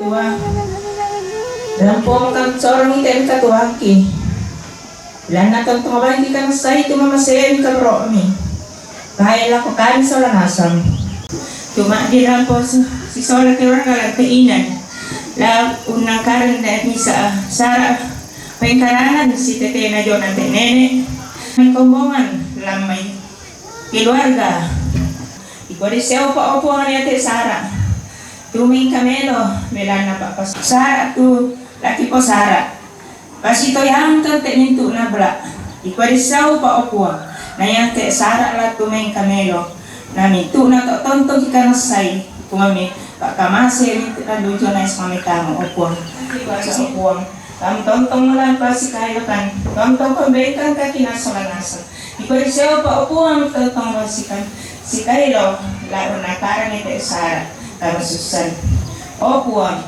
Tua. Dalam pomokan seorang ikan katuaki. Lana kang tumabay di ka sa ito mamasayan ka romi. Kaya ko kain sa lanasang. Tumadi lang po si Sola kaya ka kainan. La unang karan na ni sa Sara pengkaranan si Tete na John at Nene. May kumbongan lamay keluarga. Ikaw di siya upo nga niya Sara. Tuming kamelo melana pa pas. Sara tu laki po Sara. Kasi to yang kante nintu na bla. Ikwarisau pa opua. Na yang te Sara la tumeng kamelo. Nami tu na to tonto kita nasay. Kumami pakamase nintu na dujo na ismami tamo opua. Sa opua. Tam tontong mo lang pa si kayo kan. Tontong pambekan ka kinasalanasa. Ikwarisau pa opua ang tontong masikan. Si kayo laro na karang ite Sara. Kamasusan. Opua.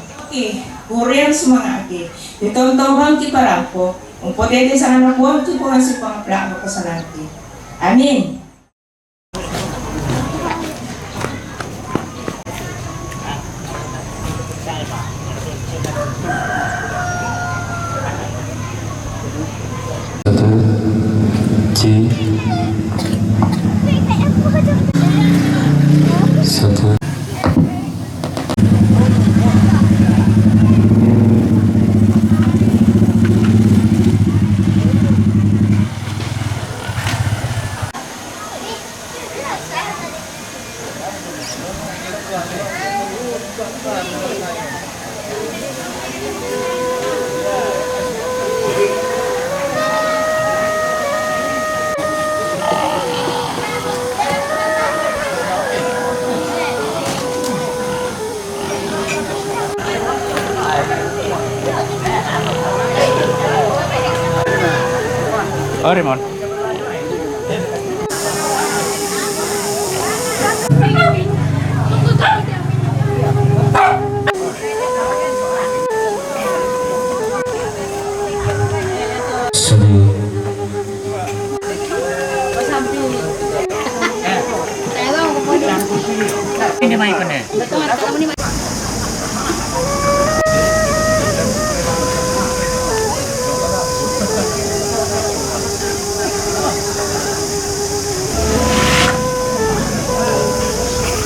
Korean semua lagi. Ditong-tong ki parampo. Umpotete sa anak buwan ki po si pangplano ko sa laki. Amin. Satu. Remon. Ini main kene.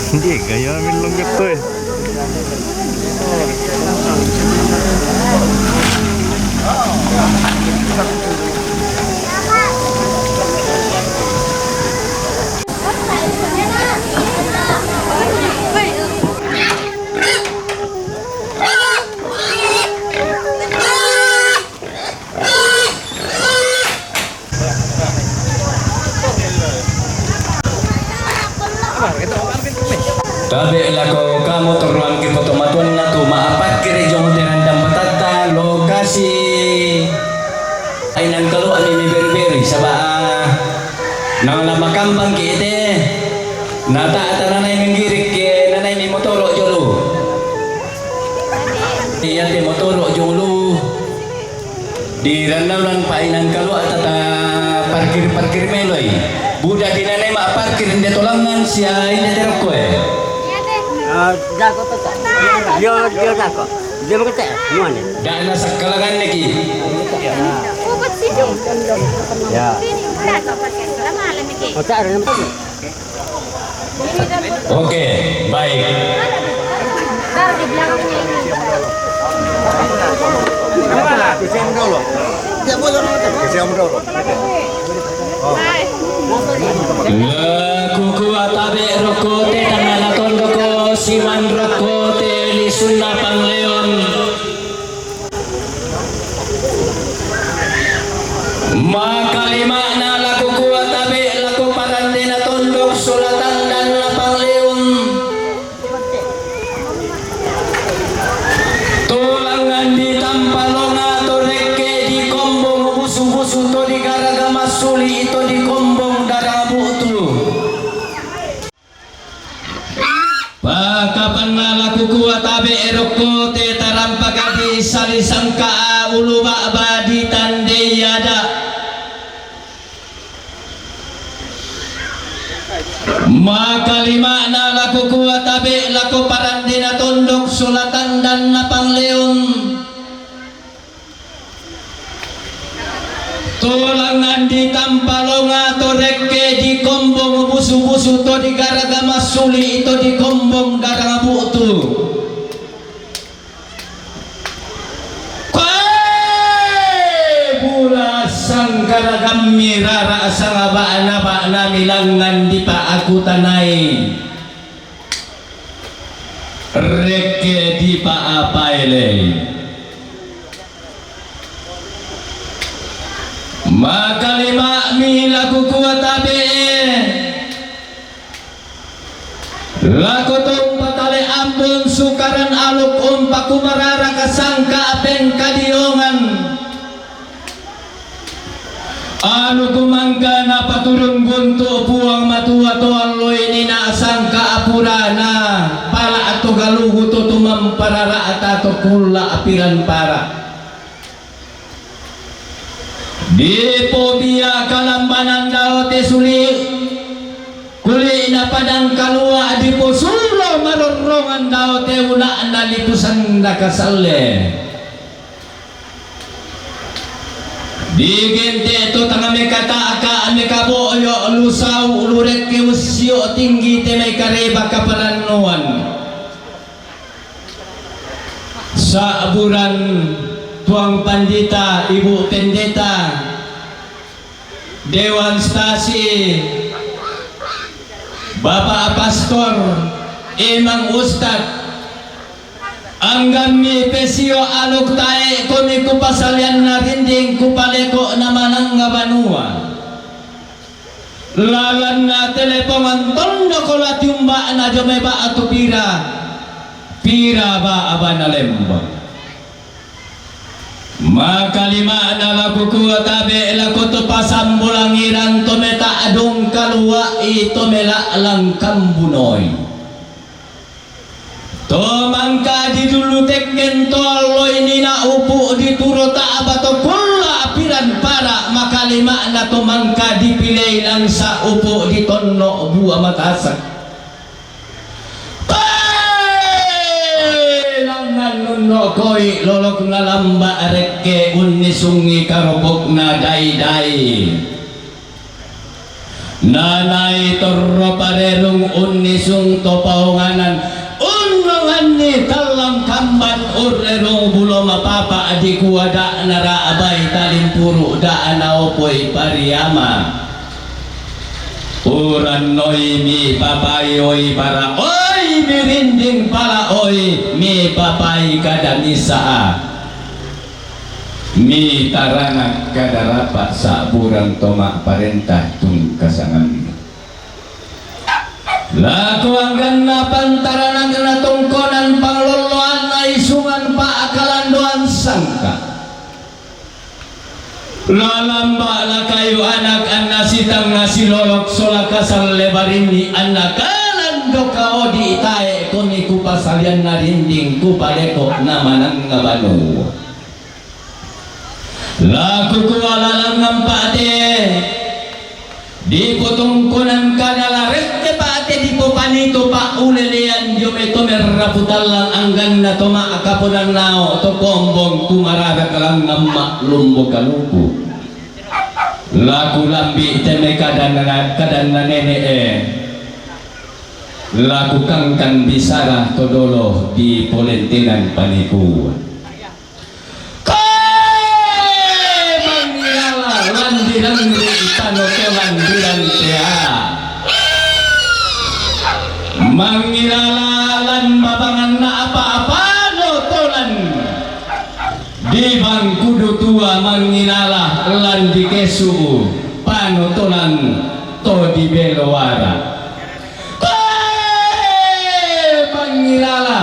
Hindi, gaya amin lang ito eh. Tabi lako kamu turuan ki potomatuan na tu maapat kiri jong terandam patata lokasi ainan kalau ani mi beri saba nang lama kambang ki ite nata atananay minggirik ke nanay mi motoro jolo iya te motoro jolo di randam lan painan kalau atata parkir meloy budak di nanay ma parkir de tolangan sia ine terkoe. Dako to. Yo dako. Dia berkata, mana? Dana sakalangan lagi. Ubat sih dong. Ya. Ini dako pakai malam ini. Oh, tak ada nampak. Oke, baik. Taruh di belakangnya ini. Mana? Kesiam dulu. Dia boleh orang kesiam dulu. Kuku atabe rokote tananaton roko siman rokote lisuna pangleon makalima na laku kuatabe laku parande na tondok sulatan dan lapangleon tulangan di tampalonga toreke di kombong busu-busu to di garaga masuli itu di kombong darah butu kapan malaku kuat abe eroko te tarampagadi salisangka ulu ba'badi tande yada maka lima na laku kuat abe laku parandina tondok sulatan dan napang di tampalonga to rekke di kombong busu-busu to di garaga masuli itu di kombong darang butu. Sangkara kami rara asang ba'na milangan di pa aku tanai reke di pa apaile maka lima mi laku kuat abe laku tong patale ambon sukaran aluk paku marara kasangka apeng kadiongan anu kumangga na paturun gunto puang matua to alloy ni na sangka apurana pala ato galugo to tumamparara atato kula apiran para di pobia kalambanan daw te suli kuli na padang kalua di posulo marorongan daw te una na lipusan nakasale di gente itu tengah mekata aka meka boyo lusau lurek ke usio tinggi te meka reba kaparanuan saaburan tuang pandita ibu pendeta dewan stasi bapak pastor imam ustad anggan mi pesio aluk tae komi kupasalian na rinding kupaleko na manang nga banua lalan na telepongan tondo ko latiumba na jomeba atu pira ba aba na lemba makalima na laku kuwa tabe laku to pasambulangiran to meta adung kalua ito mela lang kambunoy to mangka di dulu tekken tolo ini na upu di turota abato kula apiran para maka lima na to mangka dipilay lang sa upu di tonno buah matasak langan nunno koi lolok na lamba rekke unisungi karobok na day nanay torro parerong unisung topaunganan unangan talang kamban urero bulo mapapa adi kuwada nara abay talimpuro daan naopoy pariyama uran noy mi papayoy para oy mirinding pala oy mi papay kadamisa mi taranak kadarapat sa burang tomak parentah tung kasangan laku anggan na pantaran na tungkonan pangloloan na isungan pa akalanduan sangka lalamba la kayo anak an nasitang nasilolok sola kasal lebarini anak kalando kao di itae kuni kupasalian na rinding kupaleko na manang ngabano laku kuwala lang ngampate di potongkonan kanala rete pate di popanito pa ulelean jome to merraputalang anggan na toma akapunan nao to kombong kumaraga kalang ngamma lumbo kalupu laku lambi teme kadan na nene laku kangkan bisara todolo di polentinan paniku landiran tano kewan bilang tea mangilalan babangan na apa-apa notolan di bangkudu tua mangilala lan di kesu panotolan to di belowara mangilala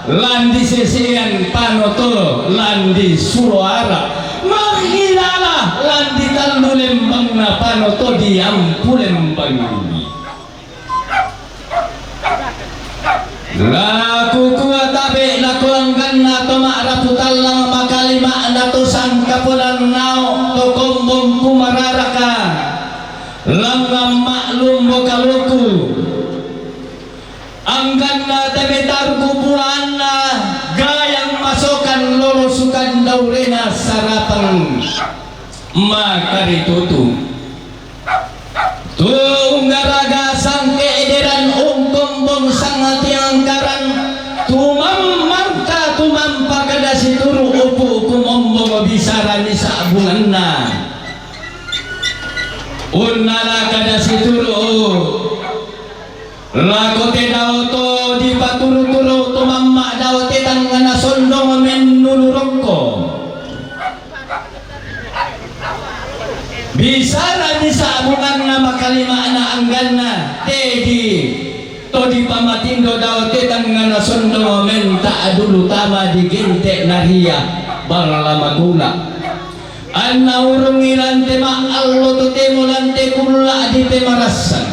lan di sesian panoto lan di suara mangilala lan di talu lembang na panoto di ampu lembang ini laku kuat tabe laku anggan na to ma'raputal lang makalima na to sangkapulan nao to kombong kumararaka langang maklum mo kaluku anggan na tabe targupuan na gayang masukan lulusukan daw rin na sarapang makaritutu tunggaraga sangke ederan ungkombong sangati angkaran tumampa kada situru upu kumombong bisarani saabunganna unnala kada situru lakote daoto di paturu-turu tumamma daote tangana sondong menulurokko bisara ni sabungan na makalima na angganna tedi to di pamatindo daote tangana sondong men taadulu tama di gente naria balala magula anna urungilante ma allo to temulante kulla di temarasan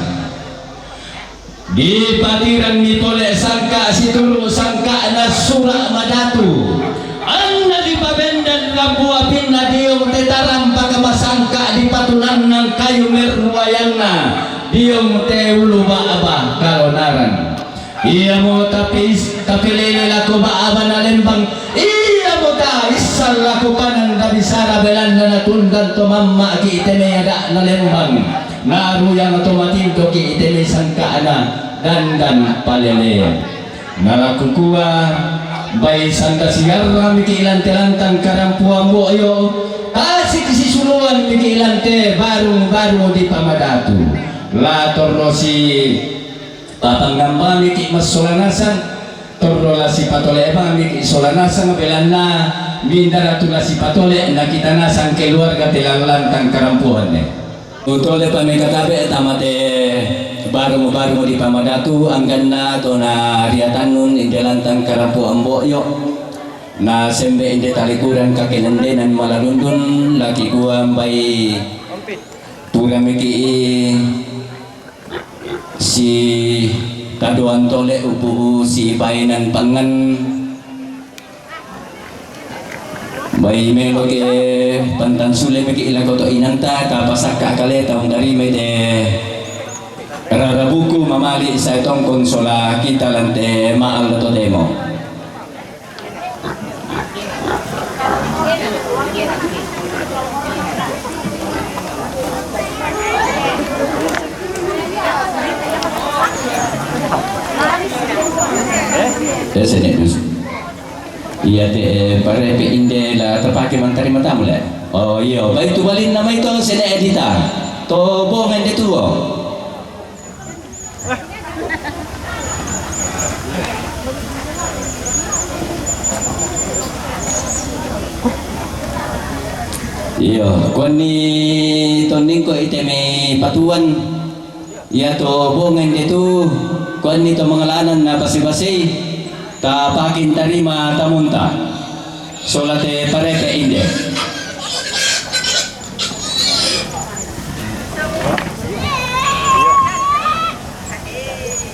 di patiran ni tole sangka situru sangka na sura madatu anna di pabendan lampu apin na diong tetaram pagamasangka di patulan ng kayu merwayangna diong teulu baaba karonaran iya mo tapilili lako baaba na lembang iya mo ta isal lako kanan dabisara belanda na tundan to mamma ki iteme ada na lembang naruyang otomatinto ki iteme sangka ana dandan palele nalakukuha bay sangka sigarra mikilante-lantang karampuan mo ayo kasih kisisuluan mikilante baru di pamadatu lator si papanggamba miki masolanasan torro si patole bang miki solanasan belana mindara tula si patole nakita nasang keluarga tilang-lantang karampuan utole pa may katabi tamate baru di pamadatu anggan to na riatanun indelantang karapu amboyo na sembe inde talikuran kakinandenan malalundun laki kuam bay turamiki si kaduan tole upu si bainan pangan bay melo ke pantan sule miki ilago to inanta kapasak kakale taong dari mede rarabuku mamali sa itong konsola kita lante maal na to demo iya te parepe inde la terpakai mantari matamu le oh iya baik tu balin nama itu sene edita to bongan de tuo iya koni toning ko iteme patuan iya to bongan de tu koni to mangalanan na basi-basi ta pakin tarima tamunta solate pareke inde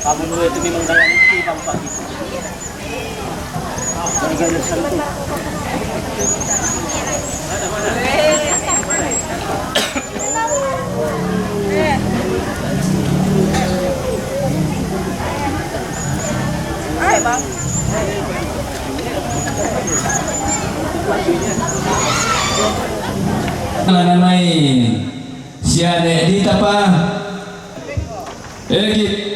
Kamu dulu itu memang gaya nanti bang Pak gitu. Gaya santu. Hai bang. Nanay siya edita pa egit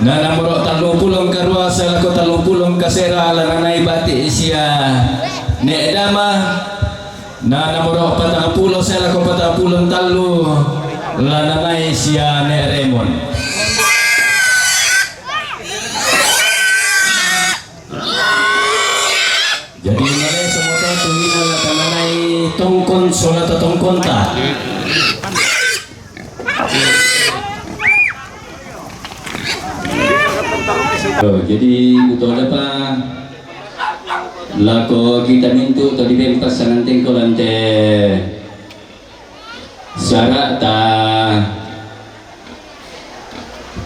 na namuro 30 karwa sa lako 30 kasera ala nanay bati siya ni edama na namuro 40 sa lako 40 talo la nanay siya ni Raymond. Jadi nilai semua itu hina la tananay tongkon sola tongkon ta. Jadi betul apa lako kita mintu to dibempas sananteng ko lante syarat ta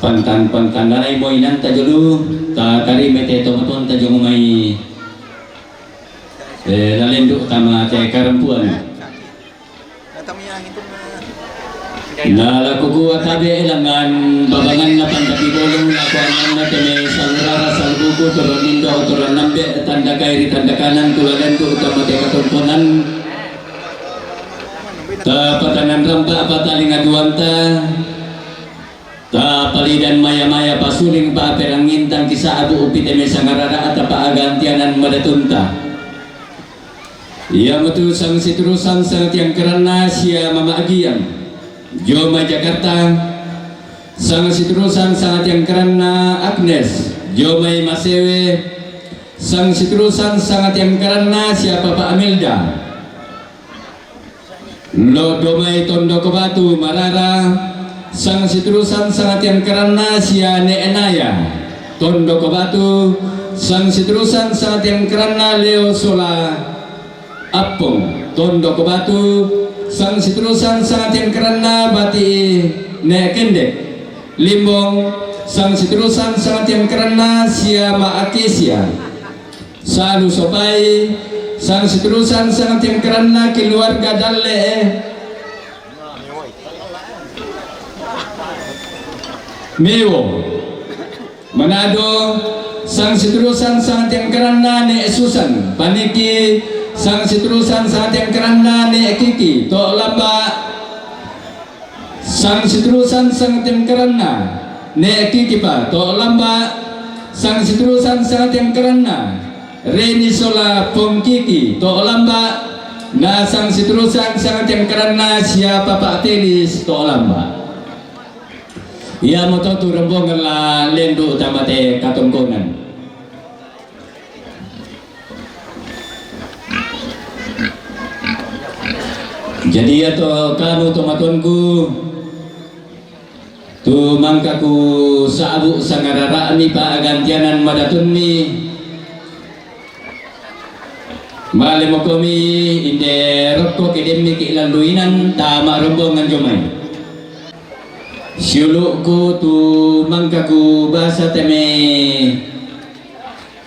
pantan nanay mo inan ta julu ta kari mete to ton ta jumay nalenduk tama te karampuan na lakukuha tabi ilangan babangan na pandakibolong na kuanan na teme sangrara salbuko turanindo turan nambe tanda kairi tanda kanan tulagan ko utama te katumpunan Ta patanan rampa pataling aduanta. Ta palidan maya-maya pasuling pa perangintang kisah abu upit eme sangarara at paagantianan madatunta. Ia betul sang siturusan sangat yang kerana sia mamaagian. Joma Jakarta sang siturusan sangat yang kerana Agnes. Jomai Masewe sang siturusan sangat yang kerana siapa Pak Amelda. Lo domai Tondoko Batu Marara sang siturusan sangat yang kerana siane Enaya. Tondoko Batu sang siturusan sangat yang kerana Leo Sola Apong. Tondoko Batu sang siturusan sangat yang kerana Bati Ne Kendek. Limbong sang siturusan sangat yang kerana siama Akesia. Salu Sopai sang siturusan sangat yang kerana keluarga Dalle. Mewo Manado sang siturusan sangat yang kerana ne Susan. Paniki sang siturusan sangat yang kerana ne Kiki. Tok Lamba sang siturusan sangat yang kerana ne Kiki pa. Tok Lamba sang siturusan sangat yang kerana Reni Sola Pongkiki. Tok Lamba na sang siturusan sangat yang kerana siapa Pak Telis. Tok Lamba ia moto tu rembong la lendu tamate katongkonan. Jadi ya to kamu tomatonku tu mangkaku saabu sangarara ni pa agantianan madatun mi male mokomi inde rokko kedemni ki laluinan tama rombongan jomai. Siulukku tu mangkaku bahasa teme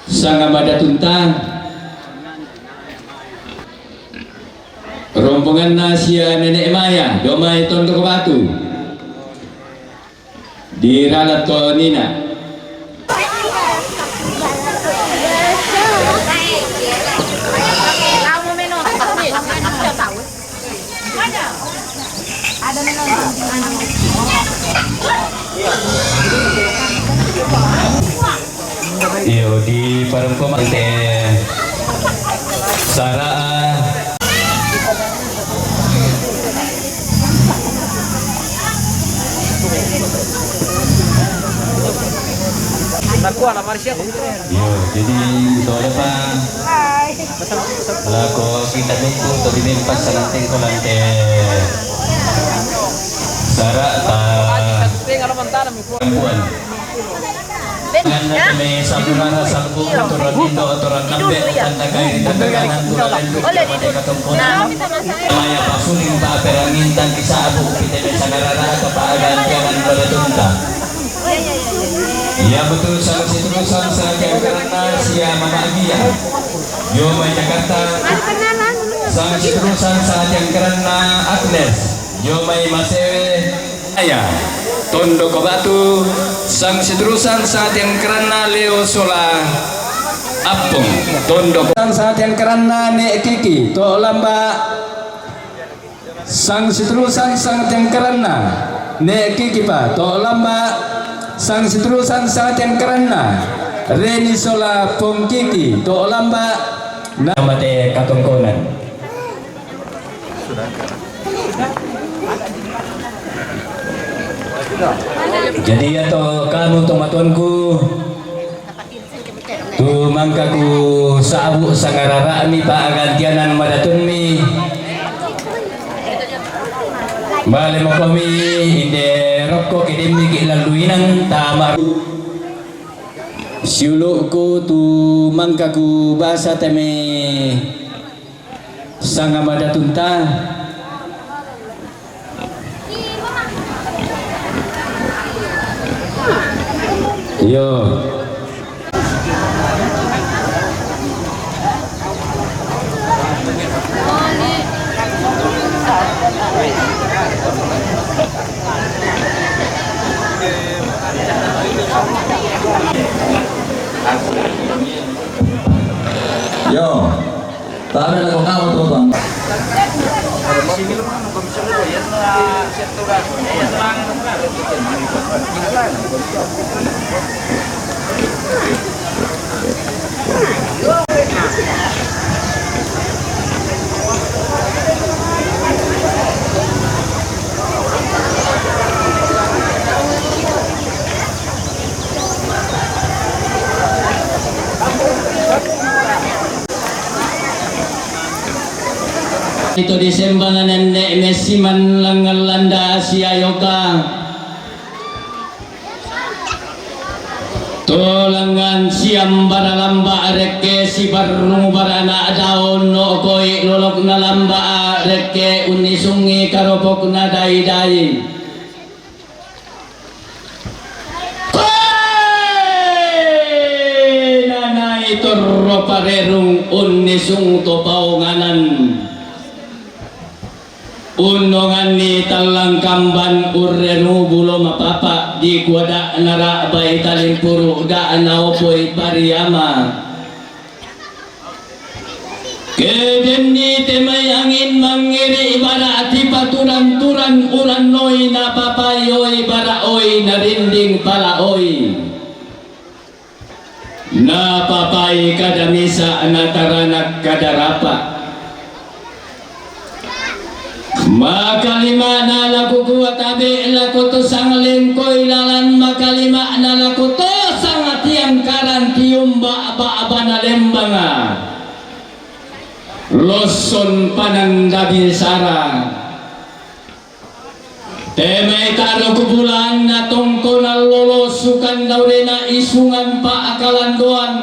sanga madatunta rombongan nasia nenek maya domai Tondoko Batu di ralat to Nina. Iyo di parangkoman te Saraa Nakuha na Marsha. yo jadi dole pa lako kita dito to dinimpas sa natin ko lang te Sara ta buwan Nanda may saburana salbu aturan dito aturan nambe tanda kay dagdagan tulan pati katungkunan maya pasuling pa perangintan kisabu kita sa karara at paagantianan balatunta. Ya betul sang siturusan sa karana siya mamaagian. Joma Jakarta sang siturusan sa karana Agnes. Jomai Masewe Aya. Tondoko Batu sang siturusan saat yang kerana Leo Sola Apong. Tondoko saat yang kerana ne Kiki. Tok Lamba sang siturusan saat yang kerana ne Kiki pa. Tok Lamba sang siturusan saat yang kerana Reni Sola Pongkiki. Tok Lamba nama te katongkonan. Jadi ya to kamu tomatuanku tu mangkaku saabu sangarara mi pa agantianan madatun mi bale mo kami inde rokko kedemi ki laluinan tamar siulukku tu mangkaku bahasa teme sanga madatunta. Yo. Yo, taruh lagu kamu tuh bang. Itu disembangan nenek mesiman langalanda Asia yoga tolangan siam baralamba reke si barung barana daun no koi lolok na lamba reke unisungi karopok na dai dai nanai torro parerung unisung topaunganan unongan ni talang kamban urrenu bulo mapapa di kuada nara bay taling puro da anaopoy pariyama keden ni temay angin mangiri bara ati paturan-turan uranoy na papayoy baraoy narinding palaoy na papay kadamisa nataranak kadarapa makalima na laku kuwa tabi laku to sang lingkoy lalan makalima na laku to sang atiang karan tiumba aba na lembanga loson panandabi sara temay taro kubulan na tungko na lolosukan daw rin na isungan pa akalan doan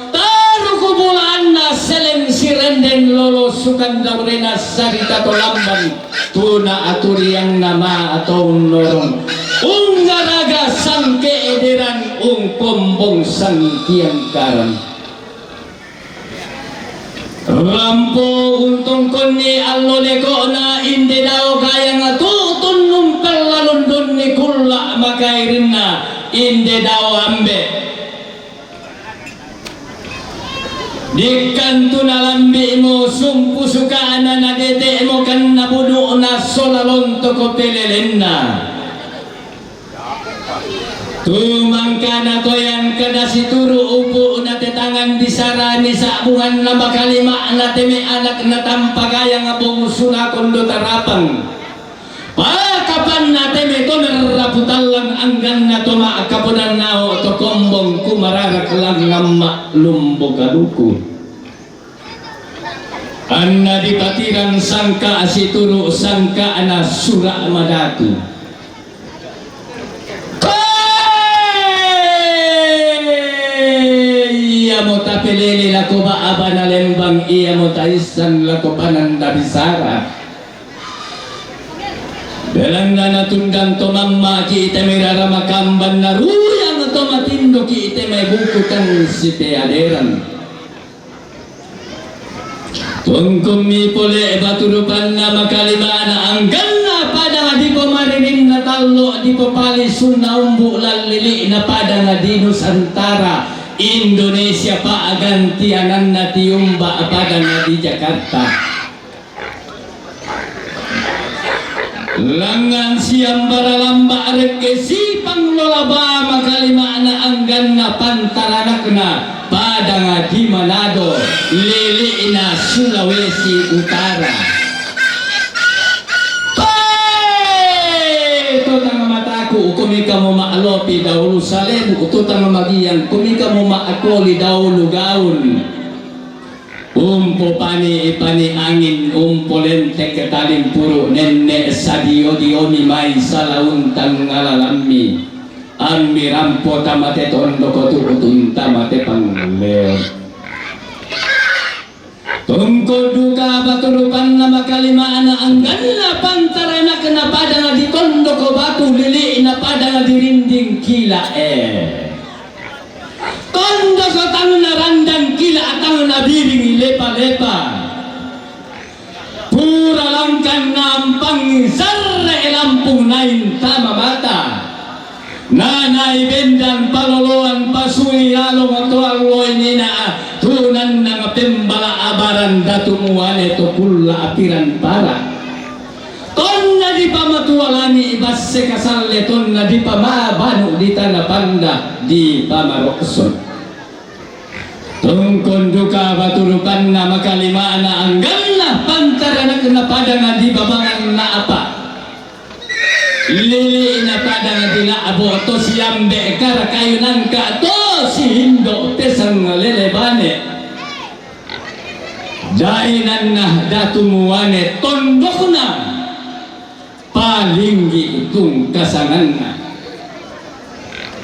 taro kubulan na seleng sirenden lolosukan daw rin na sarita to lamban tuna aturiang nama atau norong ungaraga sangke ederan kombong sangkiang karan rampo untung koni alloleko na inde daw kaya nga tutun numpel lalundun ni kulla makairin na inde daw ambe di kanto na lambi mo sumpu sukaan na dede mo kan nabuno na solalon to ko pelelen na tumangka na ko yan kada si turo upo na tetangan di sarani sa bungan na makalima na teme anak na tampagaya nga bungusuna kondo tarapang pakapan na teme to naraputal lang anggan na to maakapunan na o to kombong kumararak lang nga lumbog kaduko anna di patiran sangka asituro sangka ana sura madatu iya mo tapilili lako ba aba na lembang iya mo taisan lako pananda bisara dalang na natundang to mamma ki ite mirara makamban na ruyang to matindo ki ite may bukutan si teaderan tungkong mi pole baturupan na makalima na anggan na pada di po marinig na talo di po palisun na umbu lalili na pada nga dino santara Indonesia pa agantianan na tiumba pada nga di Jakarta langan siyang baralamba reke sipang lolaba makalima na anggan na pantaranak na pada nga di Manado lili na Sulawesi Utara ito tanga mataku kumika mo maalopi daulu salem ito tanga magiyan kumika mo maakoli daulu gaun umpo pani ipani angin umpo lentek ketalim puro nenne sadio dioni mai salauntang ngalalami ammi rampo tamate tondo kotu utun tamate pangleo tungko duka baturupan na makalima na anggan na pantara na kanapada na di tondo ko batu lili na pada na dirinding kila tondo ko tang na randang kila atang na biring lepa-lepa pura langkan nampang sarre lampung nain tama mata nanay bendang paloloan pasui along ato alloy nina tunan ng pembala abaran datumuan ito pula apiran para ton sekasalleton na di pamabano di tanah panda di pamarokson. Tungkon duka baturupan na makalima na anggal na pantaranak na padang di babangan na apa. Lili na padang di na abo to siyambe kara kayo nang ka to si Hindo tesang lelebane. Dainan na datumuane tondok na palinggi itong kasangan na.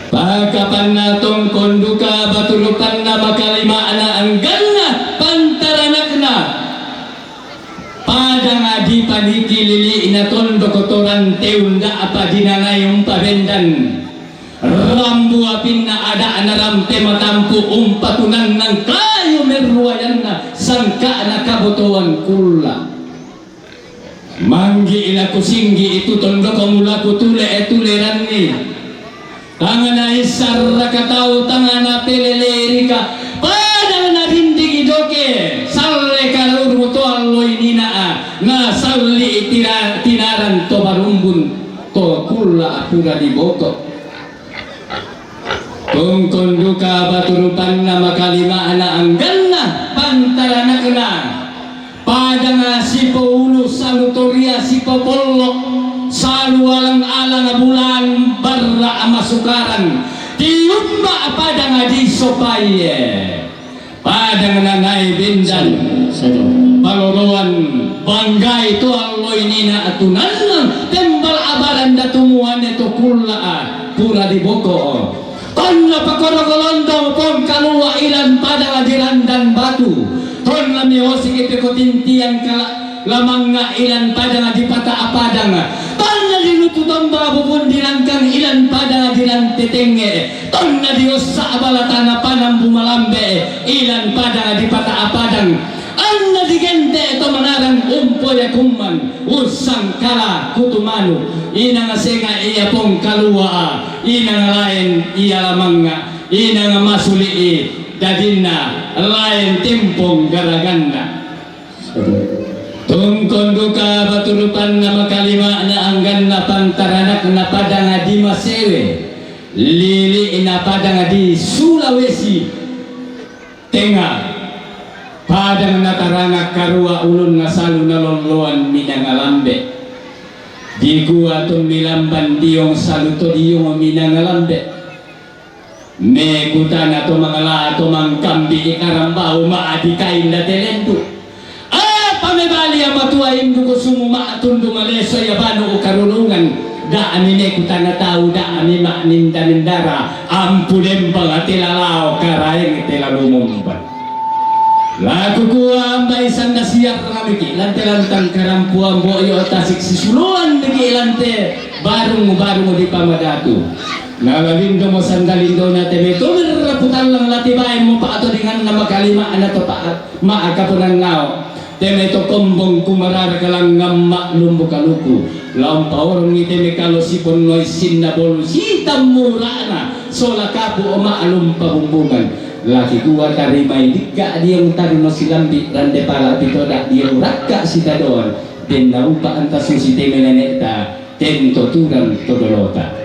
Pagkapan na tong konduka batulukan na makalima na anggal na pantaranak na pada nga di panikilili na tondo kotoran teunda apa dinangayong pabendan rambu apin na ada na ramte matampu umpatunan ng kayo merruayan na sangka na kabutuan kula manggi ila kusinggi itu tondo kamula kutule etuleran ni tangan na isarra katao tangan na peleleri ka padang na dindig idoke salle kalur muto alloy ninaa na salli tinaran to barumbun to kula apura di boko tungkon duka baturupan na makalima na anggal na pantaranak na padang sipo ulo salutoria sipo pollo salu alang-alang bulan barra masukaran tiumba padang di sopaye padang nanay bindan paloroan banggay to alloy nina atunan lang tembal abaran datumuan ito kula pura di boko ton na pakorogolondong pong kaluwa ilan padang dirandan batu ton na miosik ito kotintian lamang nga ilan padang di pata apadang ton na dinututong babubun dinangkang ilan padang dinan tetenge ton na Diyos sa abalatan na panang bumalambe ilan padang di pata apadang an na digente ito manarang umpoy akuman usang kala kutumano ina nga senga iya pong kaluwa ina nga lain iya lamang nga ina nga masuli dadin na lain timpong garaganna tungkon duka baturupan na makalima na anggan na pantaranak na padang di Masewe lili na padang di Sulawesi Tengah padang na taranga karua ulun nga salu na loloan minangalambe di gua tong milamban diyong saluto diyong minangalambe me kutana to mangala to mangkambi ikarambao maadikain na telento pamebali ang matuain ko sumuma atun dumaleso yabano o karunungan da amine kutana tao da amima nindanindara ampulem pang atilalao karayang itilalumumban laku kuwa ambay isang nasiyak kami kilante lantang karampuan boyo tasik sisuluan nagi ilante barung di pamadatu nalalindo mo sandalindo na teme tumir raputan lang latibayin mo pa ato dengan na makalima na to pa maakapunan nao teme to kombong kumarara kalang ngamma lumbo kaluku lampaorong iteme kalo sipon noy sinabol sitam murana sola kapu o maalum pabumbungan laki kuwa tarimay dikka diyang taruno silambi rande pala bitoda diyang rakka si dadon den narupa antasu si teme neneta tento turang todolota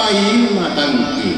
papayin matangki.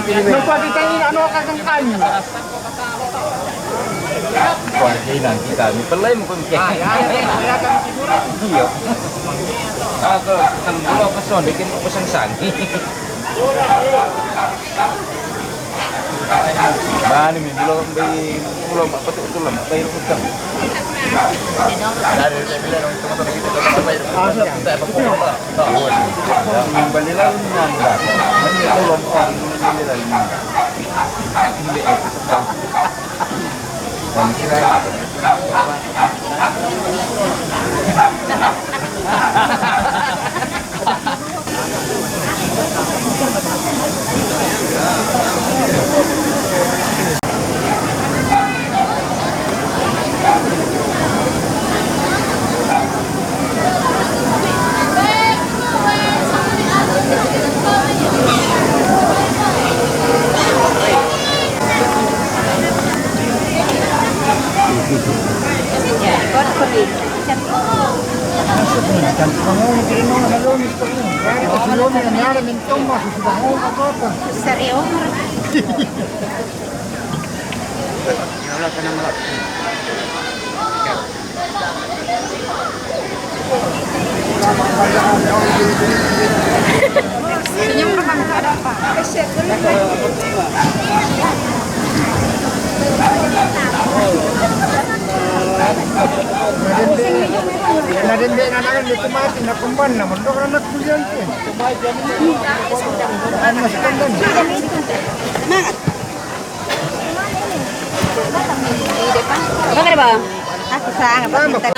Nagpapitangin ano kakang kami. Kainan kita, ni pelai mo kung kaya. Iya. Ako, ang dulu person, bikin pesan sangi. Bani mi dulu bay pulau apa tu tulam bay utang. Dari bilang untuk motor kita dapat bayar. Tak apa pun. Tak. Balilah nanda. Mani tulam on balilah. Hindi ito. Dan kira Seryo. Senyum naman ka daw pa. Kasi Nadindi na naman dito mati na kumban naman do kana kulyente. Ano mas kandan? Bakit ba? Ako sa ang pagkita.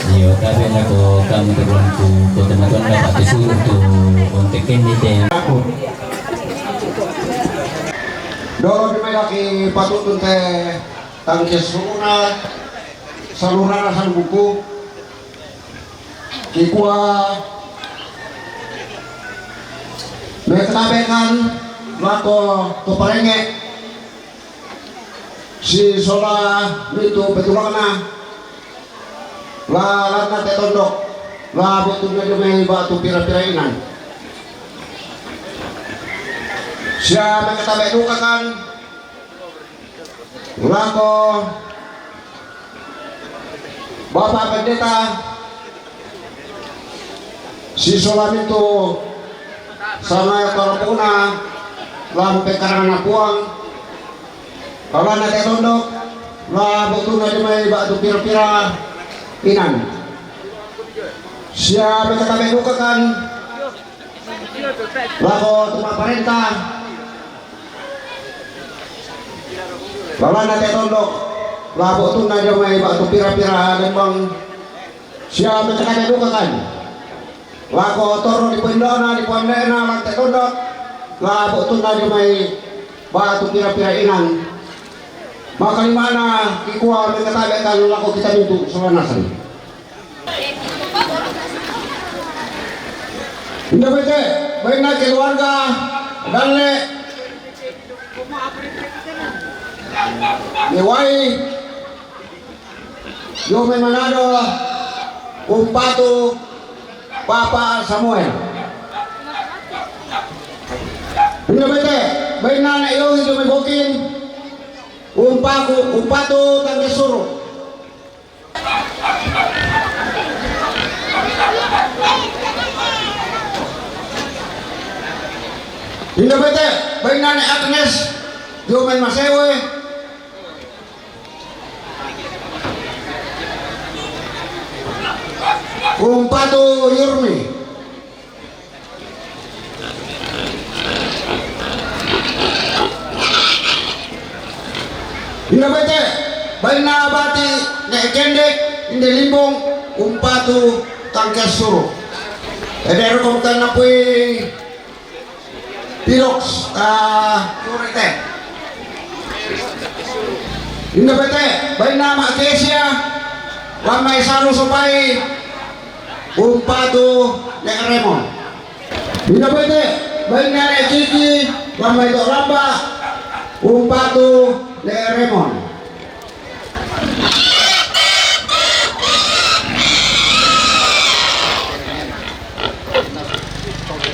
Iyo, tapi ako kami teman ko teman-teman dapat disuruh tu untuk ini deh. Doro di laki patutun teh tangkis suruna salurana san buku kikua mektabekan lako to parenge si sola itu betulana la latna te tondok la butunya jomei batu pira-pira inan siya mekatabe dukakan lako Bapak Pendeta si solam itu sama kalapuna lampe karana puang kalau nanti tondok lah betul aja mai batu pira-pira inan siapa kata bedukakan lako tuma perintah kalau nanti tondok lah betul aja mai batu pira-pira lembang siapa kata bedukakan lako toro di pendona di pandena lantai tondok lah betul aja mai batu pira-pira inan maka di mana kikuah mengatakan laku kita itu selanasan. Indah bete, baiklah keluarga dan le, Dewai, Yome Manado, Umpatu, Papa Samuel. Indah bete, baiklah le yo itu membokin. Umpatu tangke suruh. Indah bete, baik nane Agnes, Jomen Masewe. Umpatu Yurmi. Indah bete, baik na abati ne kendek inde limbong umpatu tangke suruh. Eder komkan napui piloks kurete. Indah bete, baik na Makesia lamai salu sopai umpatu ne Remon. Indah bete, baik na ne Kiki lamai dok lamba umpatu le Remon.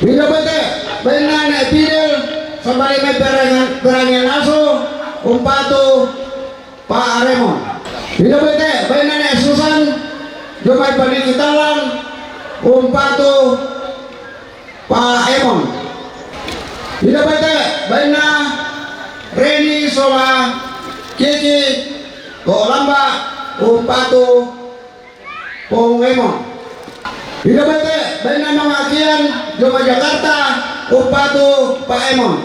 Bila bete, benar nak pilih sampai me berangan naso umpatu Pak Remon. Bila bete, benar nak Susan jomai balik kitalan umpatu Pak Emon. Bila bete, benar Reni Sola Kiki Kolamba Umpatu Pongemon. Bila bete benar mengakian Joma Jakarta Umpatu Pak Emon.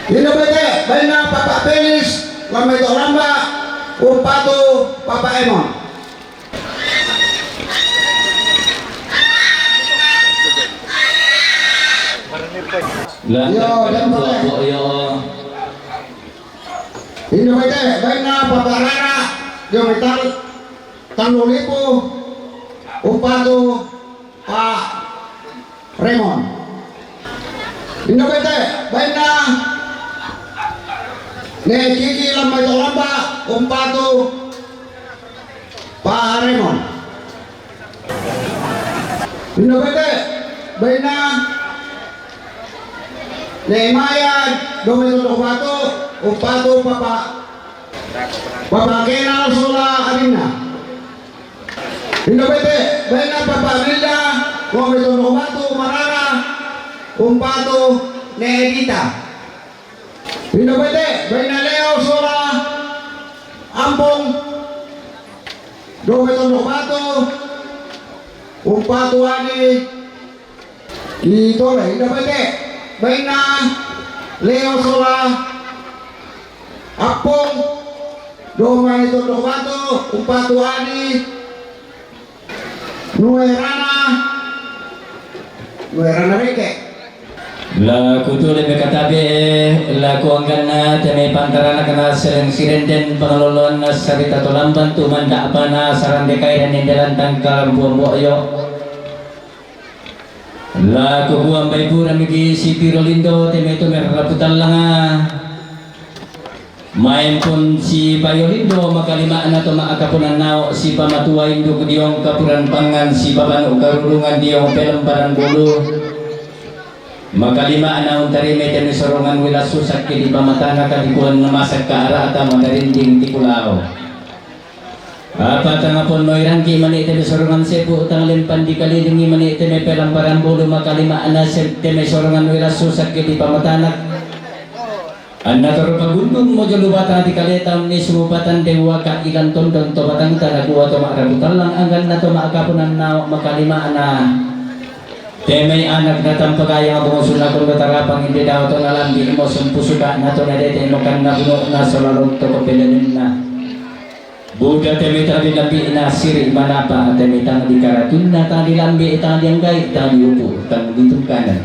Bila bete benar Papa Pelis Lamai Kolamba Umpatu Papa Emon. Yo, dan yo. Ini bete benar Papa Rara Joma Tanulipu Umpatu Pak Remon. Ini bete benar Ne kiki lamay to lamba umpato Pak Raymond. Pinabete bayna ne mayan domino to bato umpato Papa Kenal Sola Arina. Pinabete bayna Papa Milda domino to bato Marara umpato ne Edita. Pinabete bayna Leo Sola Ampong domino to bato umpato ani ito na pinabete bayna Leo Sola Apong domay to bato umpato ani Nuerana Rike. La kutule me katabe la kuanggan na teme pantara na kana sereng sirenden pangalolon na sarita tolamban tumanda apa na sarande kay dan indalan tangkal buo-buo la kubuang baybura migi si Pirolindo teme to merraputan langa main pun si Bayolindo makalima na to maakapunan nao si pamatuwain do diong kapuran pangan si babanu karulungan diong pelembaran bulu makalima na untari meten sorongan wila susak di pamatana kadikuan namasak ke arah atau madarinding di pulau apa tangapon noiran ki mani teme sorongan sepu tangalin pandi kalidingi mani teme pelambaran bulu makalima na teme sorongan wila susak di pamatana anda terpagundung mo jalubatan di kaletam ni sumupatan dewa ka ikan tondon to batang tanah kuwa to makrabutan lang anggan na to maakapunan na makalima na temay anak na tampagaya nga bumusul na kung batarapang hindi daw ito nalambi mo sumpusuda na ito na dete mo kan na buno na sa larong to kapilanin na Buddha temay tabi lambi na siri manapa at temay tang di karatun na tang di lambi itang di anggay tang di upo tang ditong kanan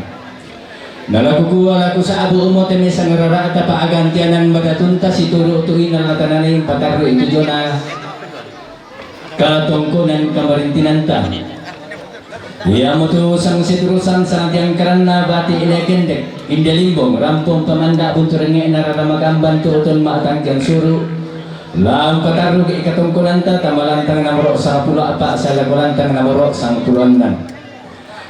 nalakukuha ako sa abo mo temay sa ngarara at paagantianan magatunta si turo tuin na latananay pataro ito dyo na katungkunan kamarintinanta iya mo tu sang siturusan sa tiang karana bati ilekendek indelimbong rampong pamanda bunturengi nararamagamban tuutun maatang tiang suru lang patarug ikatungkulanta tamalantang namoro sa pulo apa sa lagulantang namoro sang puluanan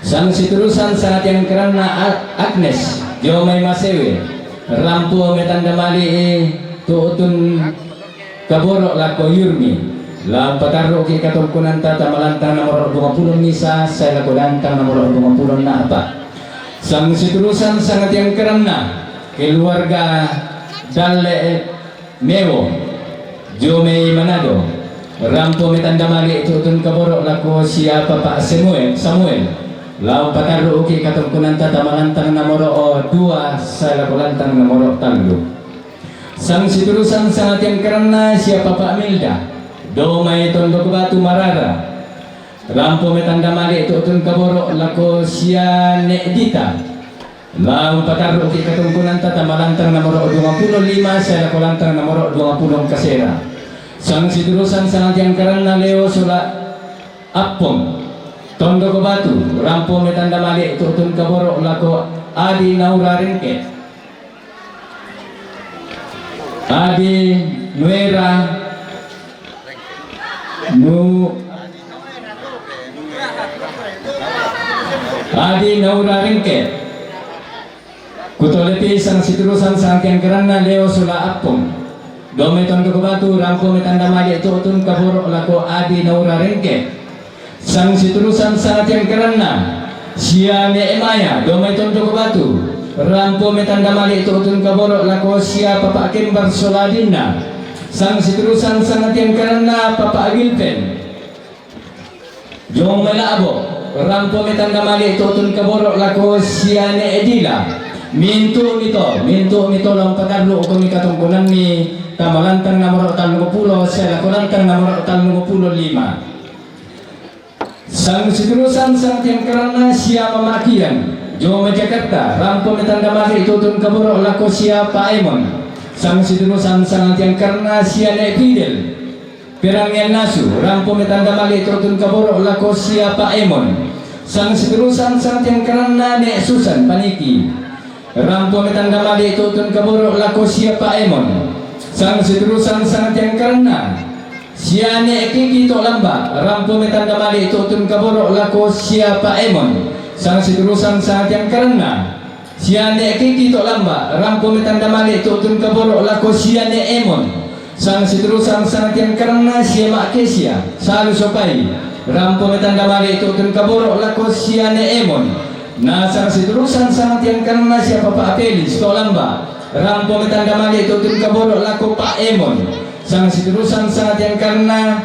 sang siturusan sa tiang karana Agnes Dio may masewe rampo metandamali tuutun kaboro lako yurmi lang pataro ki katungkunan ta tamalantang nomor 20 misa sa lagulantang nomor 20 na apa sang siturusan sa tiang karamna keluarga Dalle Mewo Jome Manado rampo metandamali tutun kaboro lako siya Papa Samuel lang pataro ki katungkunan ta tamalantang nomor 2 sa lagulantang nomor 3 sang siturusan sa tiang karamna siya Papa Milda domay tondo batu Marara rampo metandamali tutun kaboro lako siya Edita lang pataro ki katungkunan ta tamalantang nomor 25 sa lakolantang nomor 20 kasera sang siturusan sa tiang karana Leo Sola Apong tondo batu rampo metandamali tutun kaboro lako Adi Naura Ringke Adi Nuera Adi Naura Ringke kutolepi sang siturusan sa tiang karana Leo Sola Apong dometon kebatu rampo metandamali tutun kaboro lako Adi Naura Ringke sang siturusan sa tiang karana Sia Neemaya dometon kebatu rampo metandamali tutun kaboro lako sia Papa Kembar Soladina sang siturusan sa tiang karana Papa Agilpen Jong Malabo rampo metandamali tutun kaboro lako siya ni Edila minto mito lang patarlo kung ikatungkunan ni tamalantang nomor 30 sa lakulantang nomor 35 sang siturusan sa tiang karana siya Mamakian Jong Jakarta rampo metandamali tutun kaboro lako siya Paemon sang siturusan sa tiang karana siya ni Fidel Pirangyan Nasu rampo metandamali tutun kaboro lako siya Paemon sang siturusan sa tiang karana ni Susan Paniki rampo metandamali tutun kaboro lako siya Paemon sang seterusan sang tiang karena siane ekiki to lamba rampo metanda mali tutun kaboro lako siapa emon sang seterusan sang tiang karena siane ekiki to lamba rampo metanda mali tutun kaboro lako siane emon sang seterusan sang tiang karena siapa kesia salu sopai rampo metanda mali tutun kaboro lako siane emon na sang seterusan sang tiang karena siapa Pak Apelis to lamba rampo metanda mali tutun kaboro lako Pak Emon sang seterusan sangat yang karena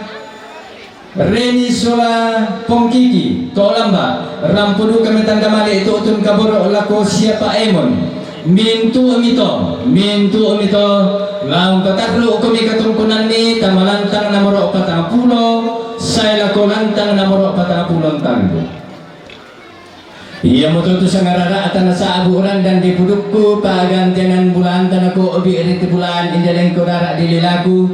Reni Sola Pongkiki to lamba rampo duka metanda mali tutun kaboro lako siapa Emon mintu omito laung kataklu kami katungkunan ni tamalantang namoro 40 saya lako lantang namoro 40 tanggo. Ia mututu sangarara atana sa aburan dan di pudukku pagantianan bulan tanaku obi eriti bulan indaleng ko dara dililaku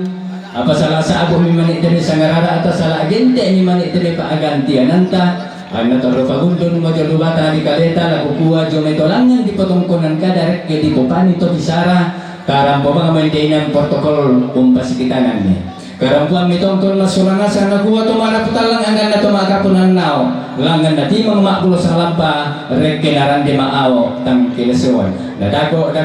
apa salah sa abu mimani demi sangarara atas salah gente mimani demi paagantianan ta anna toro pagundun mo jalubata di kaleta laku kuwa jome tolangan di potongkonan kadarek ke di popani to bisara karampo mga maintain protokol umpasikitanan ni karampuan mitongkol masulanasan na kuwa tumaraputal lang anggan na tumakapunan nao langan na di mga makbulo sa lampa rekenaran di maawo tang kilesuan na dako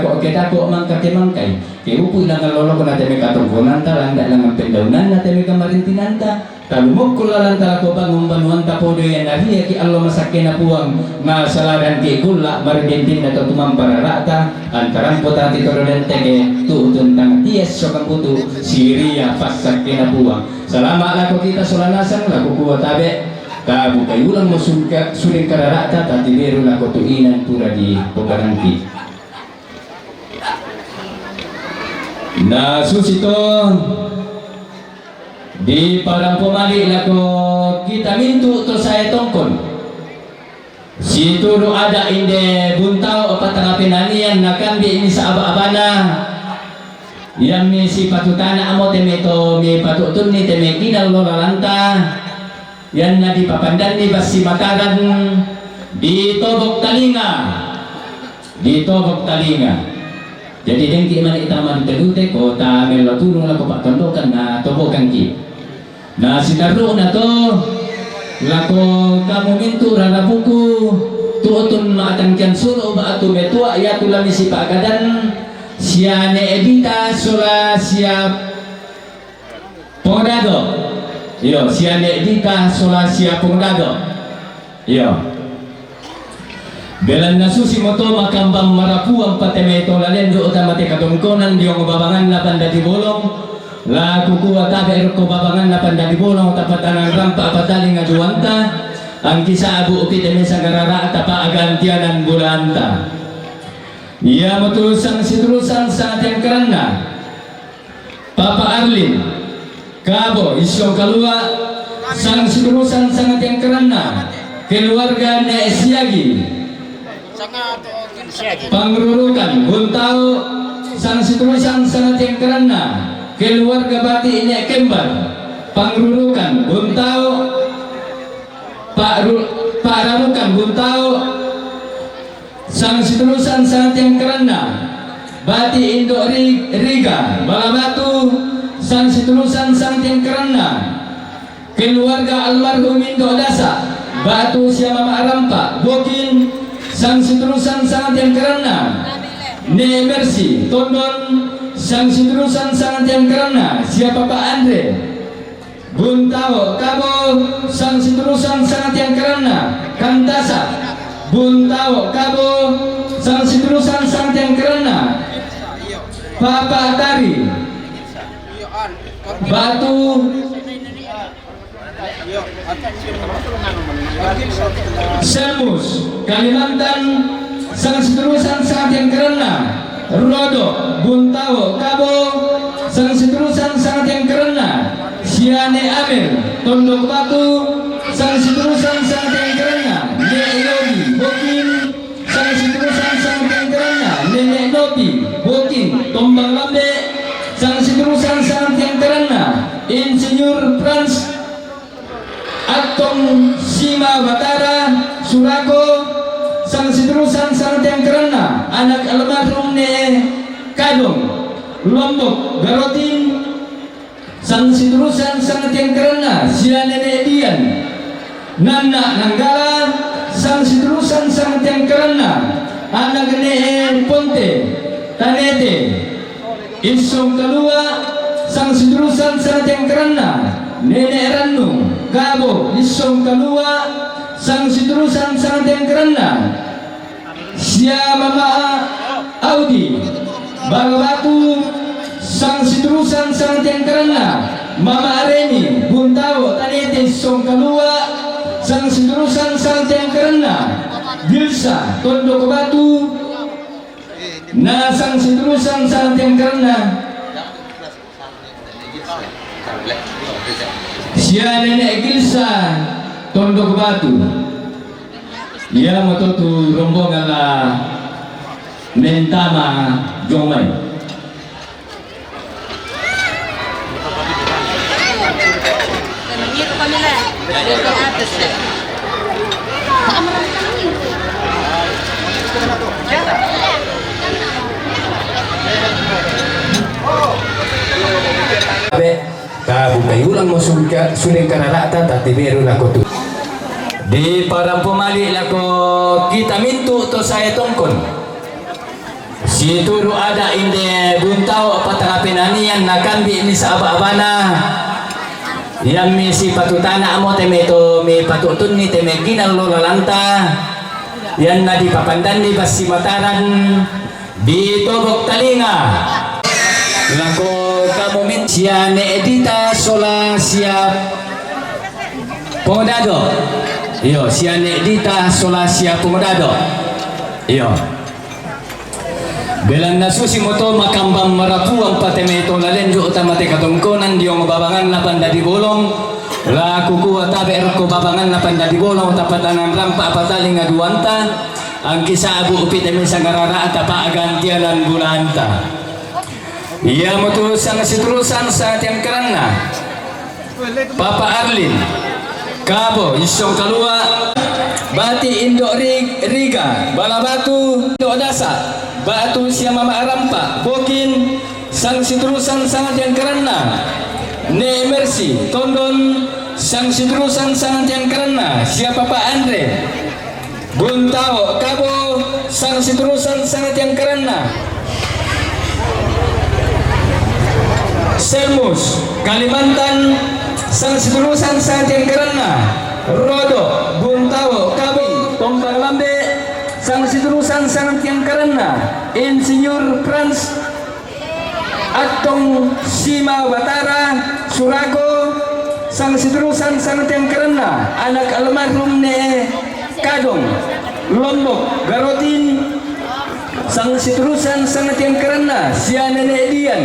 mangkakimangkay kiupoy lang ang lolo ko na temi katungkunan ta lang lang ang pendaunan na temi kamarintinan ta talumog ko lang talako pangumbanuan tapodo yan ariya ki allo masakya na puwang nga salaran ki gula marindin na to tumampararata antaran po tati torodente ke tuutun tang tiyes so kang putu Syria pasakya na puwang salama lako kita sulanasan lako kuwa tabe kabu kayulang mo suling kararata tati bero lako tuinan pura di pogarangki na susito di parang pumali lako kita mintu to saya tongkol si turo ada inde buntao o patangapin anian nakambi ini sa aba-abana yang mi si patutana amo temeto mi patutun ni teme kinal lolalanta yan na di papandan ni basi mataran di tobok talinga jadi dengki man itaman telute ko ta melo turun lako patondokan na tobokan ki na sinaro na to lako kamu mintu rana buku tuotun maatangkan suro ba atu metua ya tulami si pagadan siane edita sola siap pongdado yo siane edita sola siap pongdado yo belan nasusi moto makambang marapuang patemeto lalendo utamate katungkonan diong babangan na pandati bolong la kukuha tabi ko babangan na pandati bolong tapatan ng rampa pataling aduanta ang kisa abu upit eme sa garara at paagantianan bulanta iya matulusan situlusan sa ating karana Papa Arlin Kabo isyong kalua sang situlusan sa ating karana keluarga na Esyagi pangrurukan buntao sang situlusan sa ating karana keluarga bati ini kembar pangrurukan buntao Pak Rarukan buntao sang situlusan sa ating karana bati Indo Riga Balabatu sang situlusan sa ating karana keluarga almarhum Indo Dasa Batu siya Mama Arampa Bokin sang situlusan sa ating karana Ne Mercy Tondon sang situlusan sa ating karana siapa Pak Andre Buntao Kabo sang situlusan sa ating karana Kantasa Buntao Kabo sang situlusan sa ating karana Papa Tari Batu Semus Kalimantan sang situlusan sa ating karana Rodo Buntao Kabo sang situlusan sa ating karana Siane Amir Tondok Batu sang situlusan sa ating karana Neogi Bokin sang situlusan sa ating karana Nenek Noti Bokin Tombang Lambe sang situlusan sa ating karana Insinyur Frans Atong Sima Batara Surako sang situlusan sa ating karana anak almarhum ne Kadong Lombok Garotin sang sidrusan sang tiang kerana sia nene dian nana nanggala sang sidrusan sang tiang kerana anak gene ponte tanete isong kalua sang sidrusan sang tiang kerana nene ranu gabo isong kalua sang sidrusan sang tiang kerana sia mama Audi Bagabatu sang sidrusan sang tiang kerana Mama Areni Buntao Tanete Song Kalua sang sidrusan sang tiang kerana Gilsa Tondo Kabatu na sang sidrusan sang tiang kerana sia nenek Gilsa Tondo Kabatu ia matutu rombongan lah Mentama Jomai. Gitu kami lah. Dari atas ya. Bukai ulang mo suling kararata tati meron ako tu. Di parang pumali lako kita mintu to saya tongkon. Si turu ada inde buntao patangapin anian nakambi ini sa aba-abana. Yang misi patutana amo temeto mi patutun ni temegina lolalanta. Yan na di papandan ni basi mataran di tobok talinga. Lako kamu min sia ne edita sola siap pomodado. Iyo sia ne edita sola siap pomodado. Iyo. Belang nasusi moto makambang marapu ang patemeto nalenjo utamate katungkonan diyo mababangan na pandadi bolong la kukuha tabe erko babangan na pandadi bolong tapatanan rampa pataling aduanta ang kisa abu upit emin sang garara at paagantianan bulanta. Ia moto sang siturusan sa tiang kerana Papa Arlin Kabo isong kalua Bati Indo Riga Balabatu Indo Dasa Batu sia Mama Arampa Bokin sang siturusan sang tiang kerana Ne Mercy Tondon sang siturusan sang tiang kerana sia Papa Andre Buntao Kabo sang siturusan sang tiang kerana Selmus Kalimantan sang siturusan sang tiang kerana Rodo Buntao Kabi Tompang Lambe sang siturusan sang tiang kerana Insinyur Frans Atong Sima Watara Surago sang siturusan sang tiang kerana anak almarhum ne Kadong Lombok Garotin sang siturusan sang tiang kerana sia nene Dian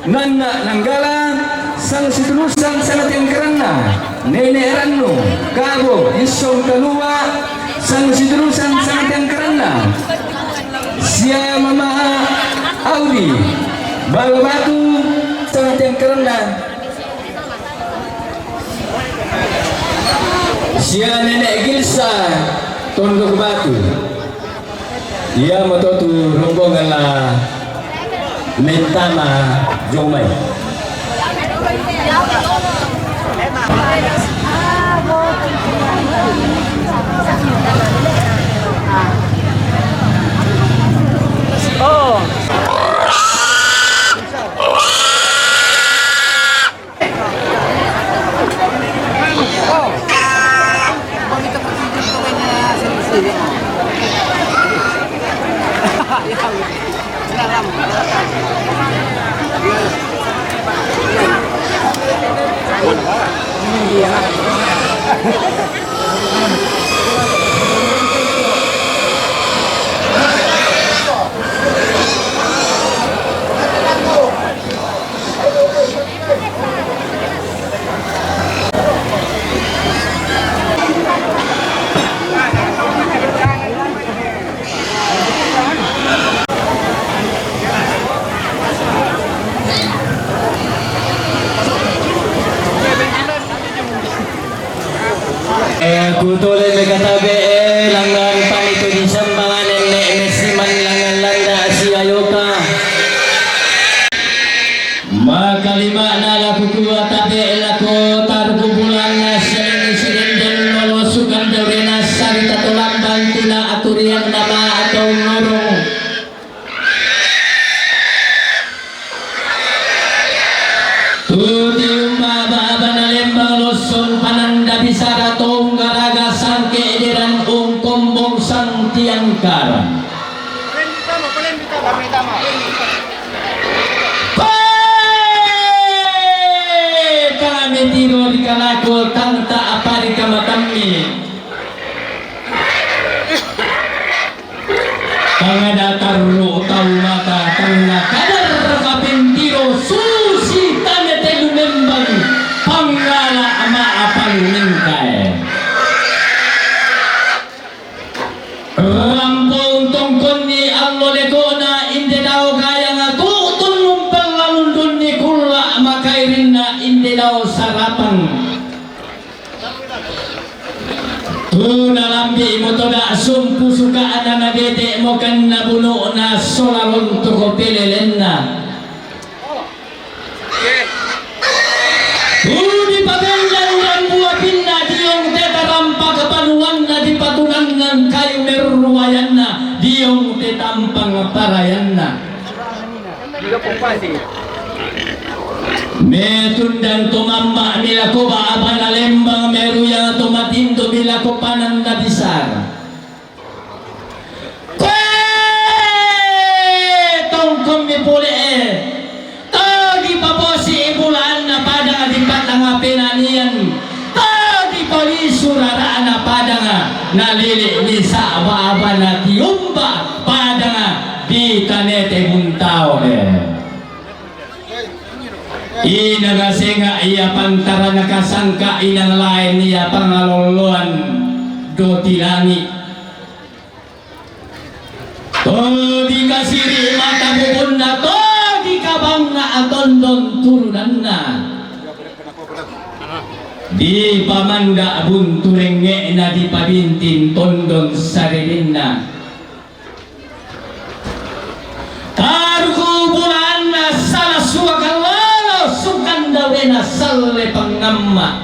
Nana Nanggala sang siturusan sang tiang kerana Nene Ranu Kabo Isong Kalua sang siturusan sang tiang kerana sia Mama Audi Balabatu sang tiang kerana sia Nenek Gilsa Tondo Batu. Ia matotu rombongan lah Mentama Jomai. Kutuloy may katabi langan panito di sambangan nenek mesiman langan landa si ayoka aturian nama atau ngorong. Tuti baba na lembang loson pananda bisara tong garaga sangke ediran kombong sang tiang karan. Kami tiro di kalakul tanta apa di kamatami. Pangada taru tau mata tengah kadar kapintiro susi tane telu lembang panggala ama apang ningkai. Rampung tongkon ni allo lekona inde daw kaya nga tutun numpang lalundun ni kula makairin na inde daw sarapan. Tuna lambi mo to na sumpu suka na nagete mo kan nabuno na solalong to ko pilelen na. Udi pabendan dan buapin na diyong tetarampa kapanuan na di patunan ng kayo meruwayan na diyong tetampang parayan na. Metundan tumamba nila ko ba aban alembang meru yang tumatindo bila ko pananda bisara. Tongkong mi puli tagi paposi ibulan na pada di patang penanian. Tagi poli surara na pada nga nalili ni sa aba na tiumba pada nga di kanete buntao Ina kasi nga iya pantara nakasangka inang lain niya pangaluluan do tilangi. Di kasiri mata bukun na to di kabang na atondon turunan na. Di pamanda bunturenge na di pabintin tondon sarilin na. Tarkubulan na salah suwakan sukan dawena salle pangamma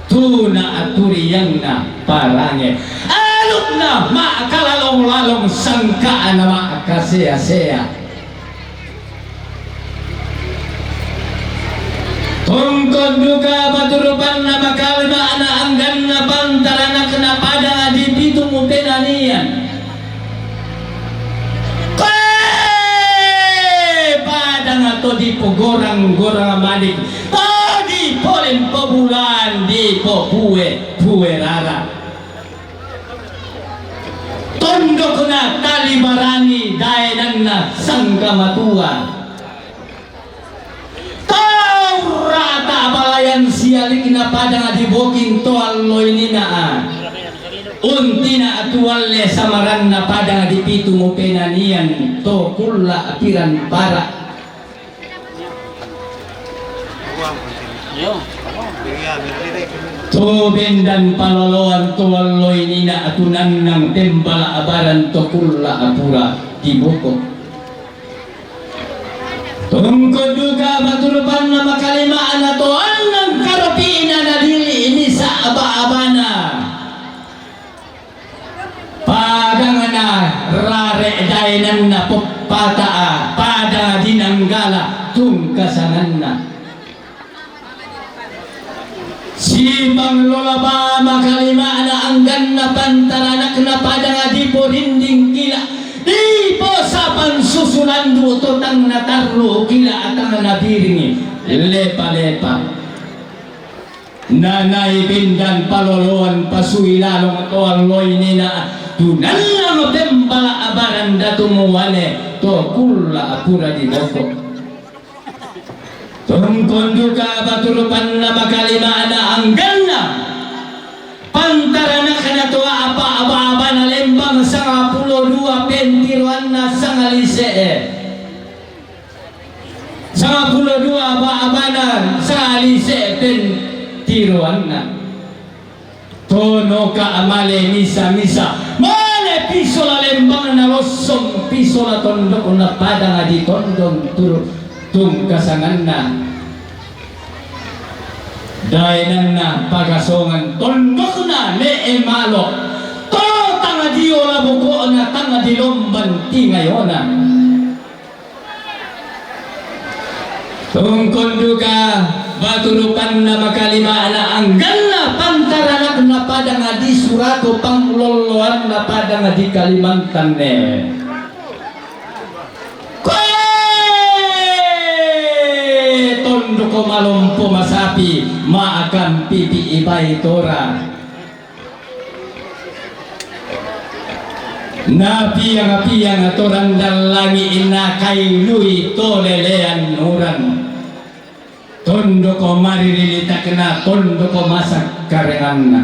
tuna aturiang na parange aluk na makalalong-lalong sangkaan na makasea-sea tungkod duka baturupan na makalima na anggan na pantaranak na pada di pitung upenanian to di po gorang manik di po len po bulan di po puwe rara tondo ko na tali marani daenan na sangkamatua tau rata balayan sialik na pada di boking to alloy nina unti na atualle samaran na pada di pitu mo penanian to kula apiran para Tuben dan paloloan tuwalloy nina atunan ng tembala abaran to kula apura di boko. Tungkod duga matulupan na makalimaan na to ang karapina na dili ini sa aba-abana. Padang na rare dainan na pagpataa pada dinanggala tungkasanan na. Si Bang Lola ba makalima na anggan na pantaranak na pada nga di po rinding kila di po sa pansusulan duto tang natarlo kila at ang nabiringi lepa-lepa nanay bindan paloloan pasuilalong to alloy nina tunan lang tembala abaran datumuwane to kula apura di boko tungkon duka baturupan na makalima na anggan na pantaranak na to apa-aba na lembang sa 12 pentiruan na sa ngalise sa 12 aba-aba na sa ngalise pentiruan na tono ka amale misa-misa male piso la lembang na losong piso la tondok na pada nga di tondong tung kasangan na dainan na pagasongan tondok na ne emalo to tanga dio la kilomban ti ngayon na. Tungkol duka batulupan na makalima na anggan na pantaranak na pada nga di surako pangloloan na pada nga di Kalimantan ne. Tondo ko malumpo masapi maakam pipi ibay tora. Napiang atoran dalangi ina kay lui tolelean nuran. Tondo ko maririlitak na, tondo ko masak karengan na.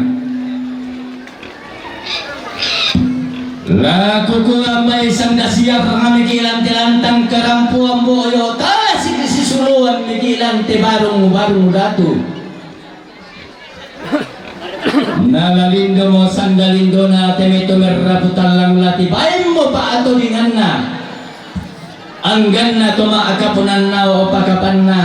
Laku ko may isang nasiyap nga migilan tilantang karampuan boyo. Si sisuluan migilan ti barong datu. Nalalindo mo sandalindo na temito merraputan lang lati. Bayan mo pa ato dingan na. Anggan na tumaakapunan na o pakapan na.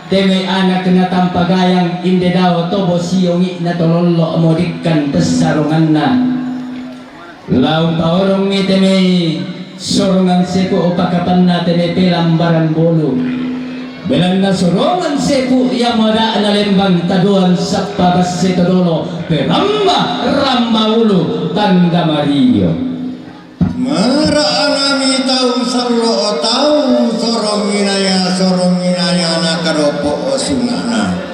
Teme anak na tampagayang indi daw to bosiyongi na tololo modikan pesarungan na. Laung paorong ni teme sorungan seko o pakapan na teme pelambaran bolo. Belang na sorungan seko yamada na lembang taduan sa pabas se todolo peramba ramba ulo tanda Mario. Maraalami taong sarlo taong sorong inaya na karopo o sungana.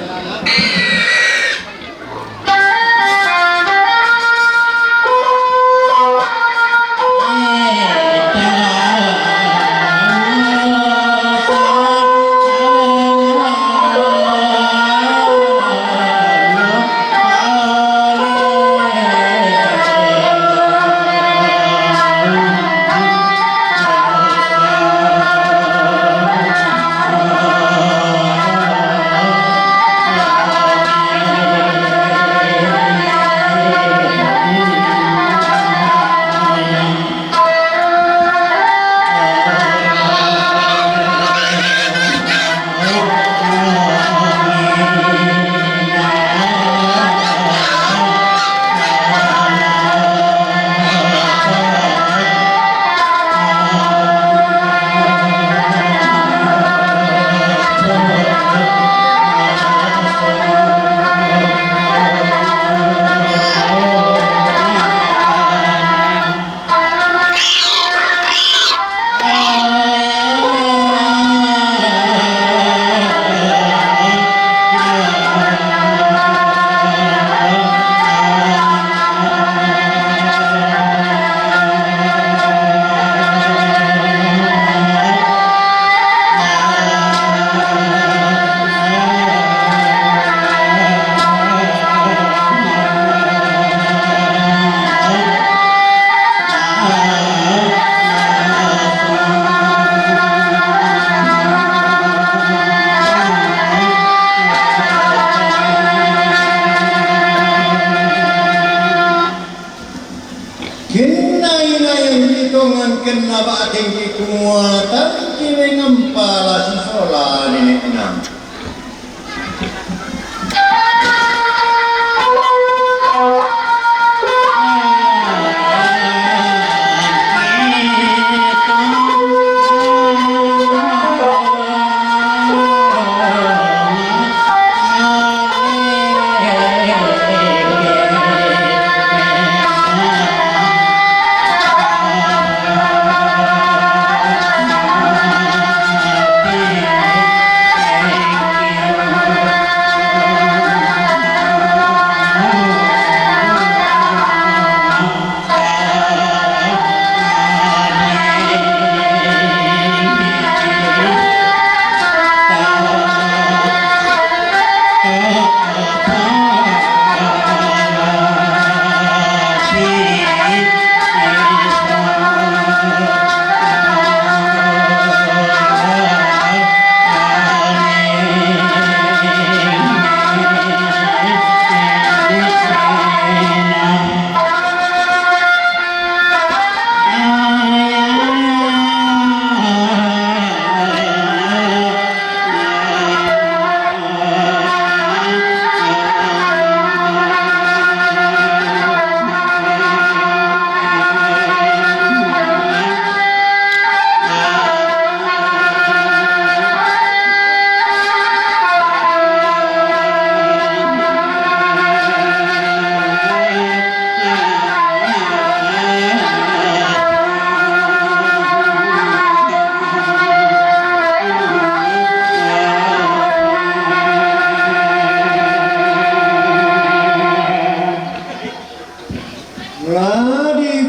Kena bating kikuatan kini ngempala si sola ini enam.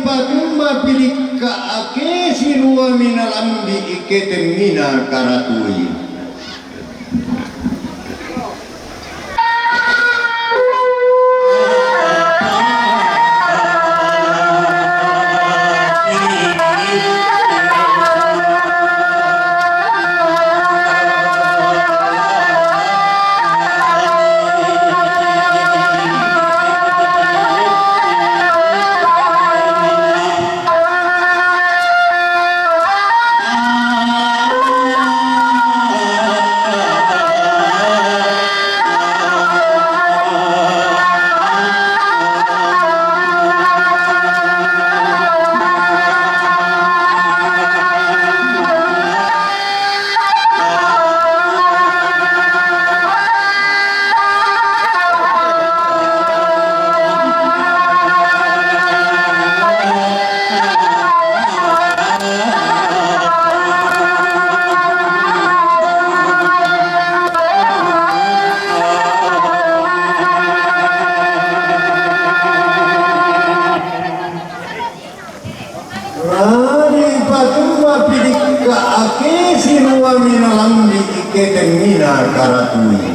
patumba pilika ake sirua minalambi iketen mina karatui. Patumba pilika ake sirua minalambi iketen mina karatui.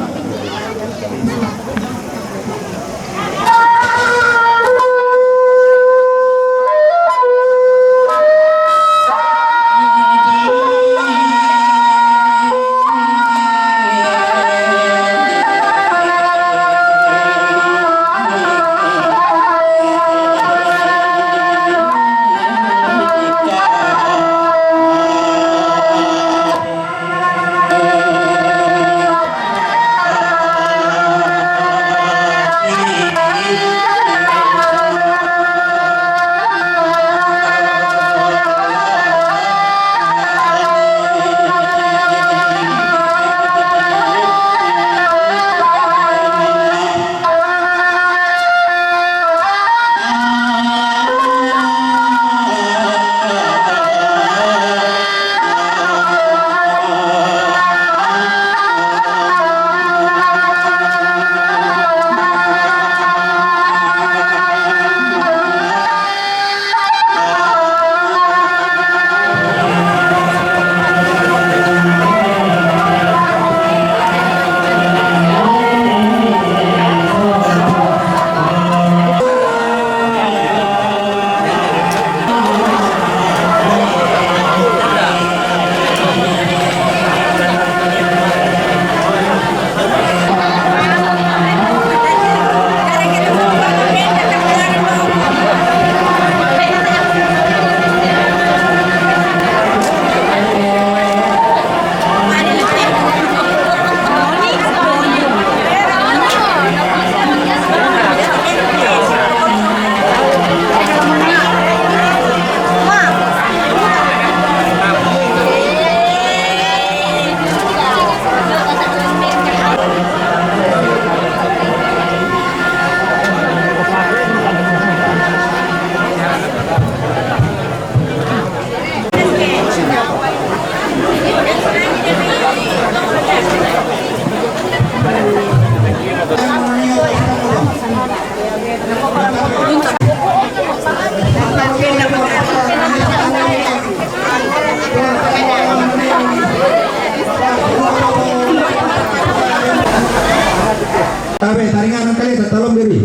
Tabe, taringan kali tolong diri.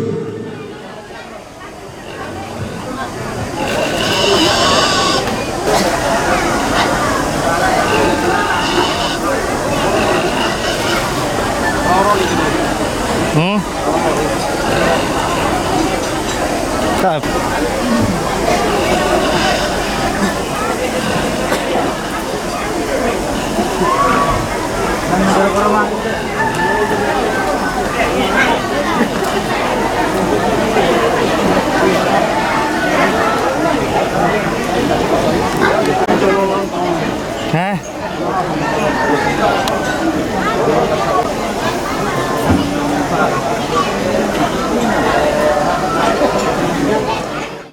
Berapa